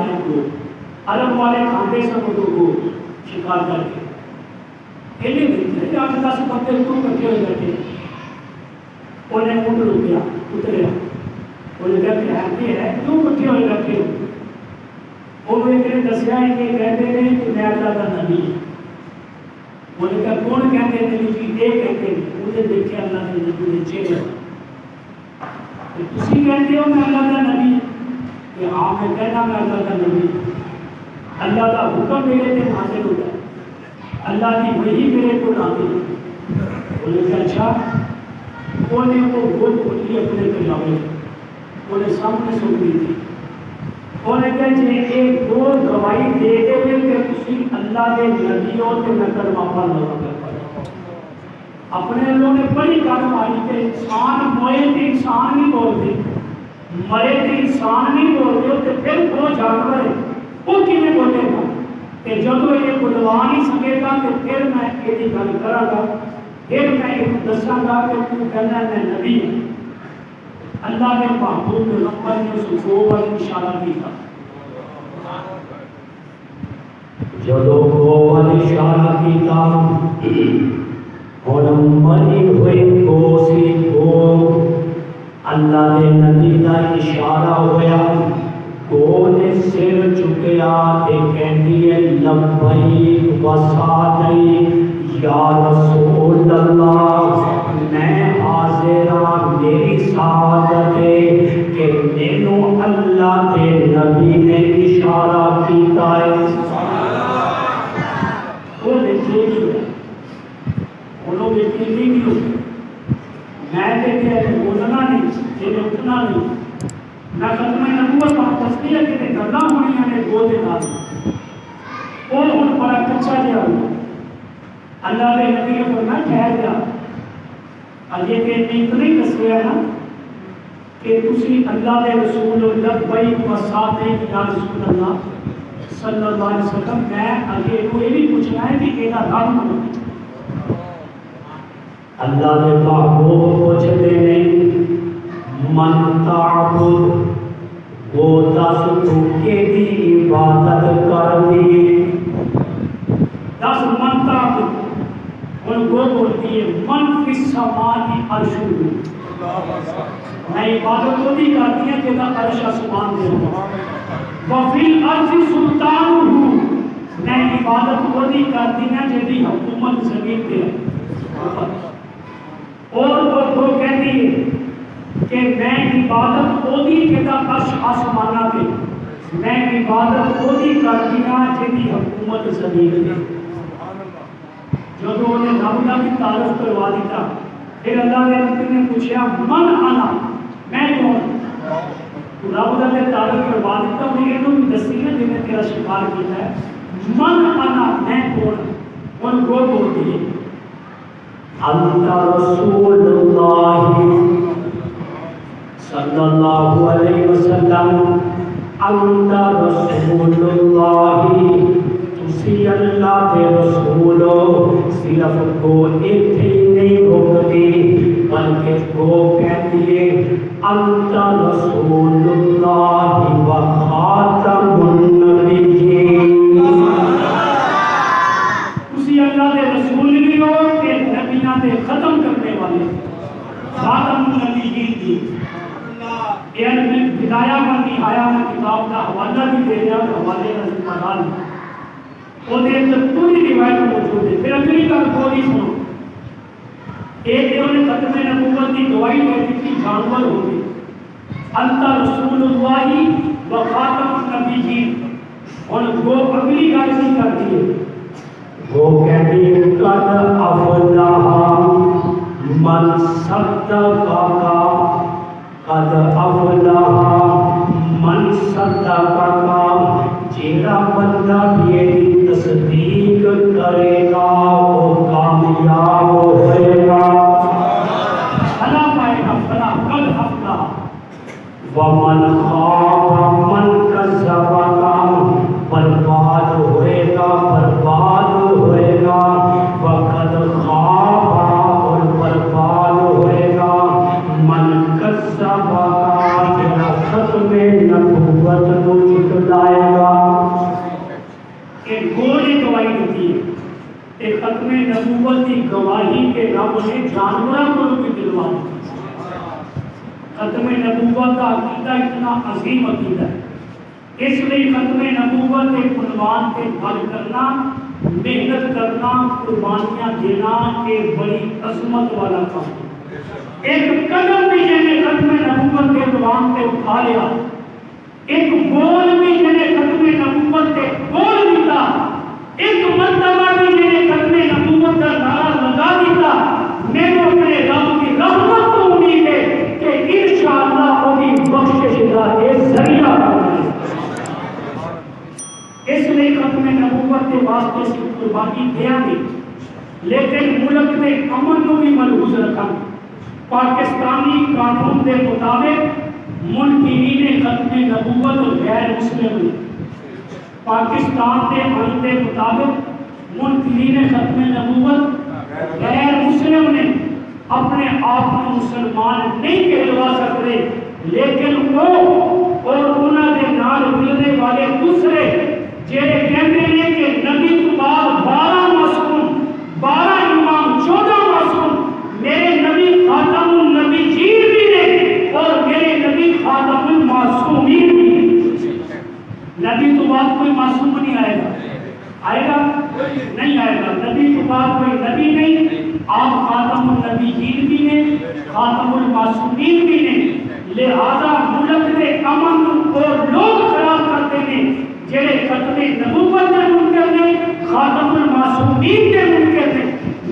رہے ہیں کو عرب والے کھاندے سن کو شکار کر کے ایلی ملتے ہیں 8-10 بندے تو کٹھے ہوئے بیٹھے انہیں اٹھ رکیا اتریا انہیں کہا کہ ہیپی ہے کیوں کٹھے ہوئے بیٹھے ہو انہوں نے دسیا ہے کہ کہتے ہیں کہ میں اللہ کا نبی ہوں انہوں نے کہا کون کہتے ہیں نبی جی یہ کہتے ہیں انہیں دیکھے اللہ نے نبی نے چہرے تسی کہتے ہو میں اللہ کا نبی کہ ہاں میں کہنا میں اللہ کا نبی اللہ کا حکم میرے سے حاصل ہو جائے اللہ کی وحی میرے کو نازل انہوں نے اچھا انہیں وہ گود کھلی اپنے کلاوے انہیں سامنے سن دی تھی انہیں کہا جی ایک دو گواہی دے دے کہ تسی اللہ کے نبی ہو تو میں کلمہ پڑھ لگا کر اپنے لوگوں نے بڑی گل ماری کہ انسان موئے تے انسان نہیں بولتے مرے تے انسان نہیں بولتے تو پھر وہ جانور ہے وہ کیویں بولے گا کہ جب یہ بلوا نہیں سکے گا تو پھر میں یہ گل کراں گا پھر میں یہ دساں گا کہ تو کہنا میں نبی ہوں اللہ نے محبوب پیغمبر نے اس کو اشارہ کیا جدو وہ اشارہ کیا اور مری ہوئی کوسی کو اللہ کے نبی کا اشارہ ہویا کو نے سر چکیا تے کہندی ہے لبیک و سعدی یا رسول اللہ میں حاضر ہاں میری سعادت ہے کہ مینوں اللہ کے نبی نے اشارہ کیتا ہے وہ دیکھیے انہوں نے کلی نہیں ہوئی میں دیکھے بولنا نہیں یہ اٹھنا نہیں میں ختم نبوت اور تصدیق کے گلا ہونی نے دو دن وہ ان پر کچا جا اللہ کے نبی کے فرمایا ٹھہر جا اب یہ اتنی دسیا نا کہ تسی اللہ کے رسول لبیک و سعدیک یا رسول اللہ صلی اللہ علیہ وسلم میں آگے کو یہ بھی پوچھنا ہے کہ یہ رب کون ہے اللہ نے محبوب پوچھتے ہیں من تعبد وہ دس دھوکے کی عبادت کر دی 10 من تعبد ان کو بولتی ہے من فی السماء عرشہ میں عبادت کو بھی کرتی ہیں کہ عرش آسمان دے وفی الارض سلطانہ میں عبادت کو بھی کرتی ہیں جدی حکومت زمین پہ ہے اور وہ تو کہتی ہے کہ میں عبادت اوہی کہتا عرش آسمانہ پہ میں عبادت اوہی کرتی ہاں جدی حکومت زمین پہ جب انہوں نے رب کی تعارف کروا دیتا پھر اللہ نے رب نے پوچھا من انا میں کون تو رب نے تعارف کروا دیتا انہیں بھی دسی ہے جنہیں تیرا شکار کیا ہے من انا میں کون ان کو بولتی ہے انت رسول اللہ صلی اللہ علیہ وسلم انت رسول اللہ تسی اللہ کے رسول ہو صرف کو ایک ہی نہیں بھوکتی بلکہ کو کہتی ہے انت رسول اللہ و خاتم النبیین تسی اللہ کے رسول بھی ہو کہ نبیوں نے ختم کرنے والے خاتم النبیین کی میں بدایا کا نہایا میں کتاب کا حوالہ بھی دے دیا اور حوالے کا ذمہ دار وہ دے اندر پوری روایت موجود ہے پھر اگلی کا پوری سنو ایک انہوں نے ختم نبوت کی گواہی دیتی تھی جانور ہو گئے انت رسول اللہ و خاتم النبیین اور وہ اگلی گل نہیں کرتی ہے وہ کہتی ہے قد افلح من صدقک قد افلح من صدقک جیڑا بندہ یہ تصدیق کرے گا وہ کامیاب ہوئے گا فلا پائے گا فلا قد افلح ومن خاب من کذبک برباد ہوئے گا برباد ہوئے گا وقد خواب اور برباد ہوئے گا من کذبک جنا ختم نبوت کو جھٹلائے گا ختم نبوت کی گواہی کے رب نے جانوروں کو بھی دلوا دی. ختم نبوت کا عقیدہ اتنا عظیم عقیدہ ہے. اس لیے ختم نبوت کے عنوان پہ بھر کرنا، محنت کرنا، قربانیاں دینا ایک بڑی عظمت والا کام. ایک قدم بھی جنہیں ختم نبوت کے عنوان پہ اٹھا لیا، ایک بول بھی جنہیں ختم نبوت کے بول دیتا، ایک مرتبہ بھی جنہیں ختم نبوت کا نعرہ لگا دیتا، میں تو اپنے رب کی رحمت کو امید ہے کہ انشاءاللہ وہی بخشش کا ایک ذریعہ بنے. اس لیے ختم نبوت کے واسطے سے قربانی دیا گئی، لیکن ملک میں امن کو بھی ملحوظ رکھا. پاکستانی قانون کے مطابق منکرین ختم نبوت غیر مسلم ہیں. پاکستان کے آئین کے مطابق منکرین ختم نبوت غیر مسلم نے اپنے آپ کو مسلمان نہیں کہلوا سکتے، لیکن وہ اور انہوں نے نال ملنے والے دوسرے جہے کہتے ہیں کہ نبی تو بعد 12 معصوم، 12 امام، 14 معصوم، میرے نبی خاتم النبیین بھی نے اور میرے نبی خاتم المعصومین بھی نے. نبی تو بعد کوئی معصوم نہیں آئے گا، آئے گا نہیں آئے گا. نبی تو بعد کوئی نبی نہیں، آپ خاتم النبیین بھی نے، خاتم المعصومین بھی نے. لہذا ملک کے امن کو لوگ خراب کرتے ہیں جڑے ختم نبوت کے منکر نے، خاتم المعصومین کے منکر نے.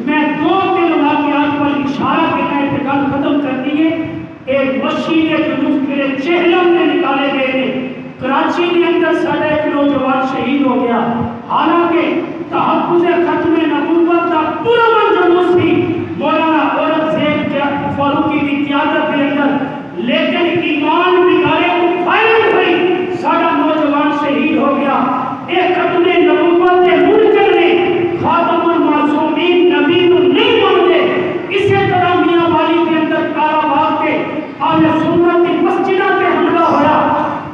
میں 2-3 واقعات پر اشارہ دینا ہے کہ گل ختم کرنی ہے. ایک مسجد جلوس کے چہلم میں نکالے گئے تھے. کراچی کے اندر ساڑھا ایک نوجوان شہید ہو گیا، حالانکہ تحفظ ختم نبوت کا پورا جلوس تھی مولانا اورنگزیب فاروقی کی قیادت کے اندر، لیکن ایمان بگاڑے کو فائرنگ ہوئی، ساڑھا نوجوان شہید ہو گیا. ایک ختم نبوت کے منکر نے خاتم المعصومین نبی کو نہیں مانتے. اسی طرح میاں والی کے اندر کارا باغ کے اہل سنت کی مسجدوں پہ حملہ ہوا،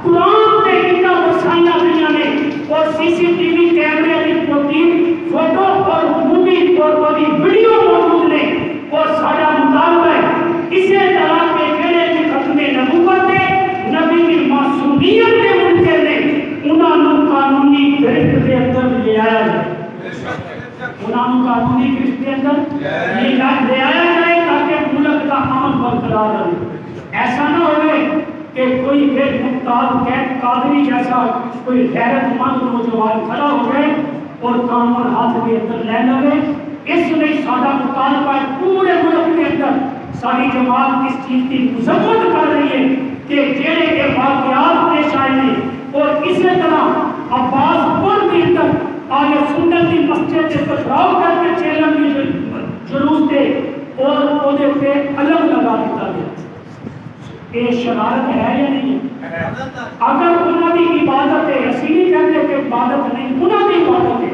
قرآن پہ اتنا برسائیاں گئیاں نے اور CCTV کیمرے کی فوٹو اور مووی اور بڑی ویڈیو موجود نے. اور سارا مطالبہ ہے اسی طرح کے جڑے بھی ختم نبوت ہے نبی کی معصومیت کے منکر نے، انہوں نے قانونی گرفت کے اندر لے آیا جائے. انہوں نے قانونی گرفت کے اندر لے آیا جائے تاکہ ملک کا امن برقرار رہے. ایسا نہ ہوئے کہ کوئی بے مختار قادری جیسا کوئی غیرت مند نوجوان کھڑا ہو گئے اور قانون ہاتھ کے اندر لے لگے. اس لیے سارا مطالبہ ہے پورے ملک کے اندر ساری جماعت اس چیز کی مذمت کر رہی ہے کہ جڑے کے واقعات پیش آئے ہیں اور اسی طرح عباس پور کے اندر آگے سنت کی مسجد سے پتھراؤ کر کے چیلم کی جلوس تھے اور وہ پہ علم لگا دیتا گیا. یہ شرارت ہے یا نہیں ہے؟ اگر انہوں کی عبادت ہے، اسی نہیں کہتے کہ عبادت نہیں، انہوں کی عبادت ہے.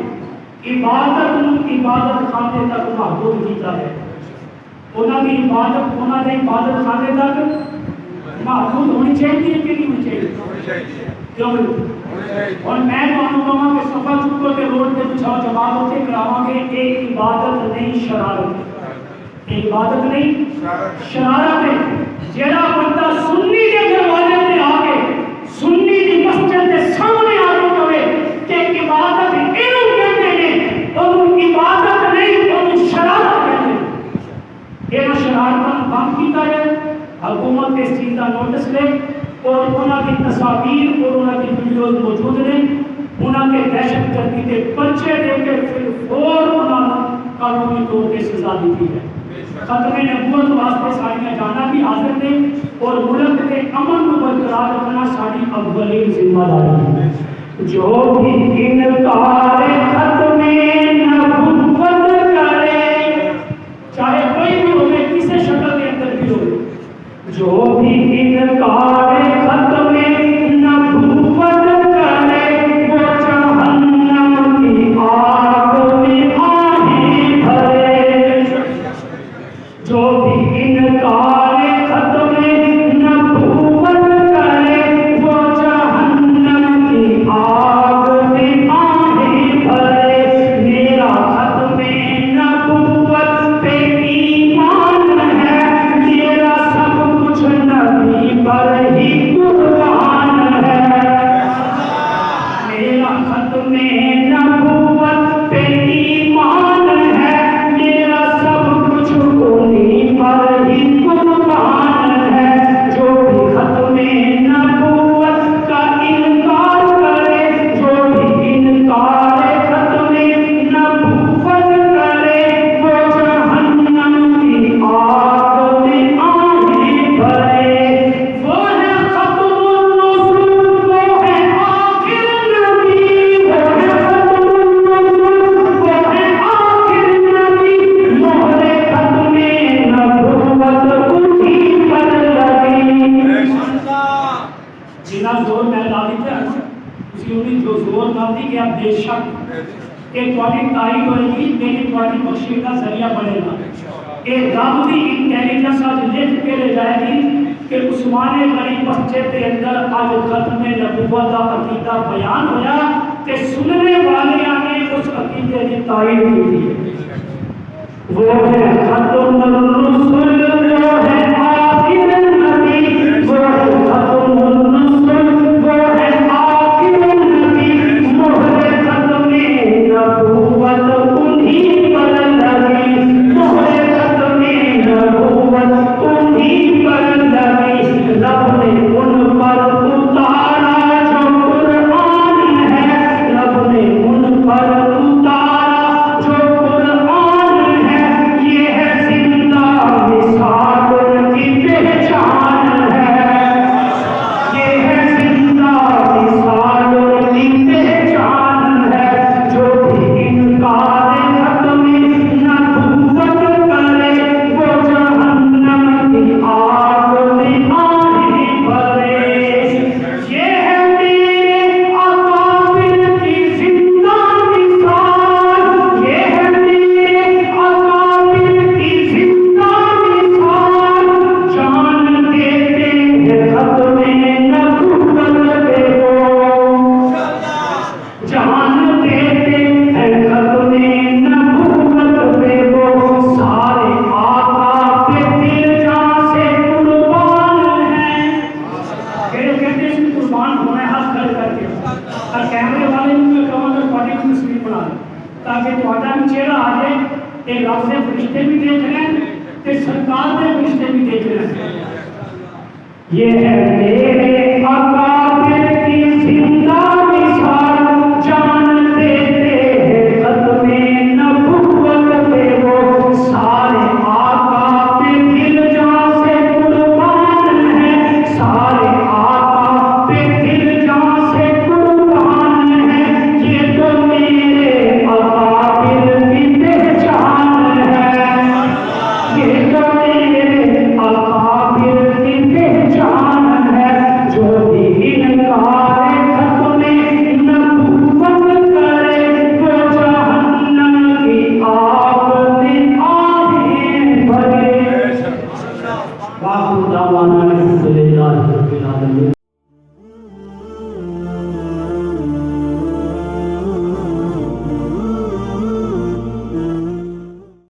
عبادت خانے تک محدود کیتا ہے. انہوں کی عبادت انہوں نے عبادت خانے تک محدود ہونی چاہیے کہ نہیں ہونی چاہیے؟ کیوں؟ اور میں تو کہوں کہ صفا چکو کے روڈ پہ بچھاؤ جماعت ہوتے کراواں گے. ایک عبادت نہیں، شرارت. ایک عبادت نہیں، شرارت ہے. جڑا بندہ سنی کے دروازے پہ آ کے سنی کی مسجد کے سامنے آ کے کہے کہ عبادت انہوں کہتے ہیں، انہوں عبادت نہیں، انہوں شرارت کہتے ہیں. یہ شرارت بند کیتا ہے. حکومت اس چیز کا نوٹس لے اور انہوں کی تصاویر اور انہوں کی ویڈیوز موجود نے. انہوں کے دہشت گردی کے پرچے دے کے پھر فور انہوں قانونی طور پہ سزا دی ہے. ختم نبوت واسطے ساڑیاں جانا بھی حاضر تھے اور ملک کے امن کو برقرار رکھنا ساری اولین ذمہ داری ہے. جو بھی انکار ختم نبوت کرے، چاہے کوئی بھی ہوئے کسی شکل کے اندر بھی ہوئے، جو بھی انکار ختم نبوت کرے وہ جہنم کی آگ میں آہی بھرے. جو بھی انکار ختم نبوت کرے وہ جہنم کی آگ میں آہی بھرے. میرا ختم جنا زور میں لا دیتا ہے اسی انہیں جو زور نہ دی کہ بے شک کہ تھوڑی تائید ہوئے گی میری تھوڑی بخشش کا ذریعہ بنے گا ایک رب کی انٹیلیجنس آج لکھ کے لے جائے گی کہ عثمان غنی مسجد کے اندر آج ختم نبوت کا عقیدہ بیان ہوا کہ سننے والے نے اس عقیدے کی تائید کی تھی وہ ہے ختم الرسل وہ ہے آخر النبی وہ ہے ختم الرسل وہ ہے آخر النبی مہر ختم نبوت انہی پر لگی مہر ختم نبوت انہی پر لگی رب نے ان پر اتارا جو قرآن ہے رب نے ان پر اتارا جو قرآن ہے یہ ہے زندہ مثال کی پہچان ہے یہ ہے زندہ مثال کی پہچان ہے جو بھی انکار ختم نبوت کرے وہ جہنم کی آگ میں آہیں بھرے یہ ہے میرے اکابر کی زندہ مثال یہ ہے میرے اکابر کی زندہ مثال جان دیتے ہیں ختم نبوت پہ وہ جان دیتے ہیں ختم نبوت پہ وہ سارے آقا پہ دل جان سے قربان ہیں کہتے ہیں قربان ہونا ہے ہاتھ کھڑے کر کے اور کیمرے والے میں کہوں گا تھوڑی بھی تصویر بنا لیں تاکہ تھوڑا بھی چہرہ آ جائے کہ رب سے فرشتے بھی دیکھ رہے ہیں کہ سرکار کے فرشتے بھی دیکھ رہے ہیں یہ ہے میرے اکابر کی زندہ مثال جان دیتے ہیں ختم نبوت پہ وہ سارے آقا پہ دل جان سے قربان ہیں سارے آقا پہ دل جان سے قربان ہیں یہ تو میرے اکابر کی پہچان ہے یہ تو میرے اکابر کی پہچان ہے جو بھی انکار ختم نبوت کرے وہ جہنم کی آگ میں آہیں بھرے باقی دعوانا الحمدللہ رب العالمین